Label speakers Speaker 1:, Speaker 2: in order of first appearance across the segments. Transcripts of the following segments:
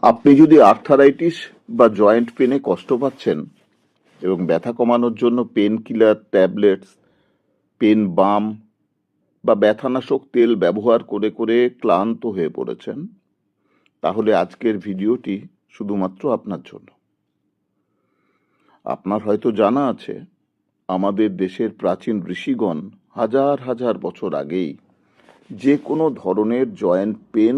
Speaker 1: আপনি যদি আর্থারাইটিস বা জয়েন্ট পেনে কষ্ট পাচ্ছেন এবং ব্যথা কমানোর জন্য পেন কিলার ট্যাবলেটস, পেন বাম বা ব্যথানাশক তেল ব্যবহার করে করে ক্লান্ত হয়ে পড়েছেন, তাহলে আজকের ভিডিওটি শুধুমাত্র আপনার জন্য। আপনার হয়তো জানা আছে, আমাদের দেশের প্রাচীন ঋষিগণ হাজার হাজার বছর আগেই যে কোনো ধরনের জয়েন্ট পেন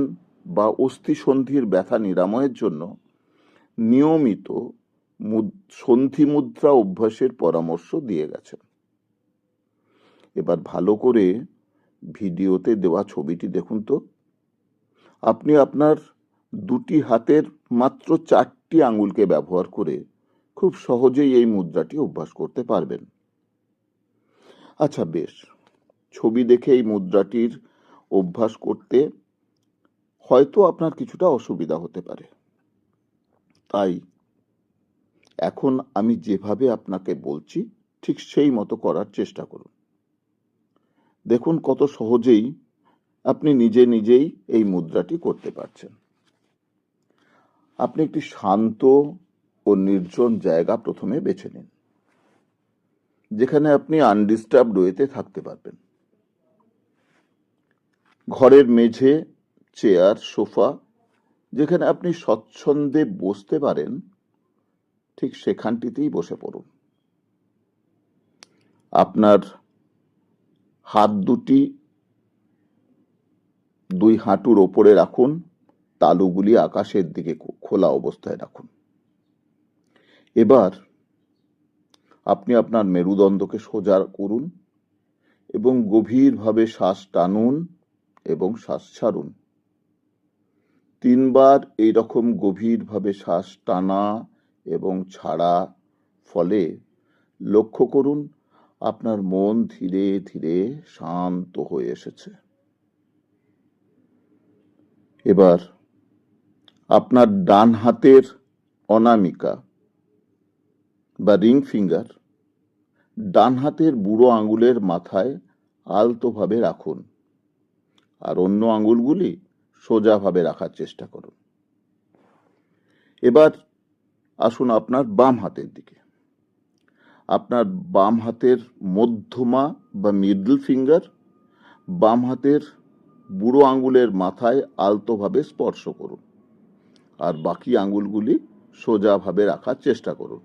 Speaker 1: বা অস্থিসন্ধির ব্যথা নিরাময়ের জন্য নিয়মিত সন্ধি মুদ্রা অভ্যাসের পরামর্শ দিয়ে গেছেন। এবার ভালো করে ভিডিওতে দেওয়া ছবিটি দেখুন তো। আপনি আপনার দুটি হাতের মাত্র 4টি আঙুলকে ব্যবহার করে খুব সহজেই এই মুদ্রাটি অভ্যাস করতে পারবেন। আচ্ছা বেশ, ছবি দেখে এই মুদ্রাটির অভ্যাস করতে হয়তো আপনার কিছুটা অসুবিধা হতে পারে, তাই এখন আমি যেভাবে আপনাকে বলছি ঠিক সেই মতো করার চেষ্টা করুন। দেখুন কত সহজেই আপনি নিজে নিজেই এই মুদ্রাটি করতে পারছেন। আপনি একটি শান্ত ও নির্জন জায়গা প্রথমে বেছে নিন, যেখানে আপনি আনডিস্টার্বড ওয়েতে থাকতে পারবেন। ঘরের মেঝে, চেয়ার, সোফা যেখানে আপনি স্বচ্ছন্দে বসতে পারেন, ঠিক সেখানটিতেই বসে পড়ুন। আপনার হাত দুটি দুই হাঁটুর ওপরে রাখুন, তালুগুলি আকাশের দিকে খোলা অবস্থায় রাখুন। এবার আপনি আপনার মেরুদণ্ডকে সোজা করুন এবং গভীরভাবে শ্বাস টানুন এবং শ্বাস ছাড়ুন। 3 বার এইরকম গভীরভাবে শ্বাস টানা এবং ছাড়া ফলে লক্ষ্য করুন আপনার মন ধীরে ধীরে শান্ত হয়ে এসেছে। এবার আপনার ডান হাতের অনামিকা বা রিং ফিঙ্গার ডান হাতের বুড়ো আঙুলের মাথায় আলতোভাবে রাখুন, আর অন্য আঙুলগুলি সোজাভাবে রাখার চেষ্টা করুন। এবার আসুন আপনার বাম হাতের দিকে। আপনার বাম হাতের মধ্যমা বা মিডল ফিঙ্গার বাম হাতের বুড়ো আঙুলের মাথায় আলতোভাবে স্পর্শ করুন, আর বাকি আঙুলগুলি সোজাভাবে রাখার চেষ্টা করুন।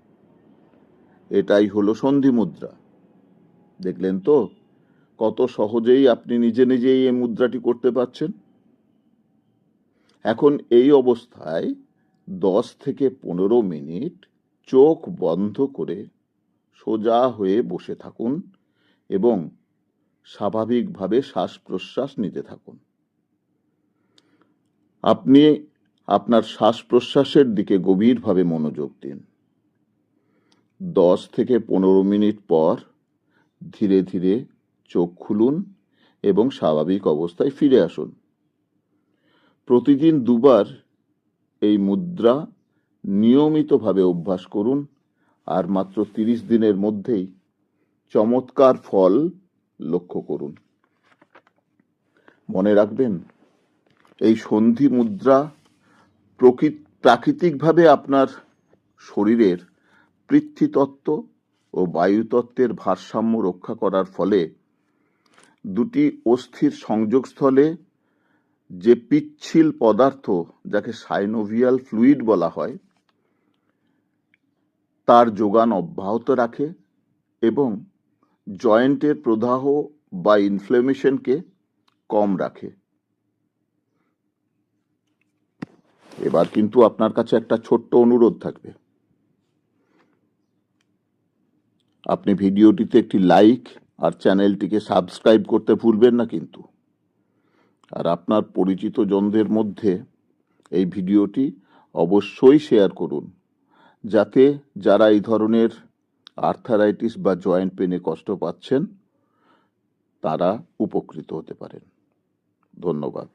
Speaker 1: এটাই হলো সন্ধি মুদ্রা। দেখলেন তো কত সহজেই আপনি নিজে নিজেই এই মুদ্রাটি করতে পারছেন। এখন এই অবস্থায় 10 থেকে 15 মিনিট চোখ বন্ধ করে সোজা হয়ে বসে থাকুন এবং স্বাভাবিকভাবে শ্বাস প্রশ্বাস নিতে থাকুন। আপনি আপনার শ্বাস প্রশ্বাসের দিকে গভীরভাবে মনোযোগ দিন। 10 থেকে 15 মিনিট পর ধীরে ধীরে চোখ খুলুন এবং স্বাভাবিক অবস্থায় ফিরে আসুন। প্রতিদিন 2 বার এই মুদ্রা নিয়মিতভাবে অভ্যাস করুন, আর মাত্র 30 দিনের মধ্যেই চমৎকার ফল লক্ষ্য করুন। মনে রাখবেন, এই সন্ধি মুদ্রা প্রাকৃতিকভাবে আপনার শরীরের পৃথ্বীতত্ত্ব ও বায়ুতত্ত্বের ভারসাম্য রক্ষা করার ফলে দুটি অস্থির সংযোগস্থলে যে পিচ্ছিল পদার্থ, যাকে সাইনোভিয়াল ফ্লুইড বলা হয়, তার যোগান অব্যাহত রাখে এবং জয়েন্টের প্রদাহ বা ইনফ্লেমেশনকে কম রাখে। এবার কিন্তু আপনার কাছে একটা ছোট্ট অনুরোধ থাকবে। আপনি ভিডিওটিতে একটি লাইক আর চ্যানেলটিকে সাবস্ক্রাইব করতে ভুলবেন না কিন্তু। আর আপনার পরিচিত জনদের মধ্যে এই ভিডিওটি অবশ্যই শেয়ার করুন, যাতে যারা এই ধরনের আর্থারাইটিস বা জয়েন্ট পেনে কষ্ট পাচ্ছেন তারা উপকৃত হতে পারেন। ধন্যবাদ।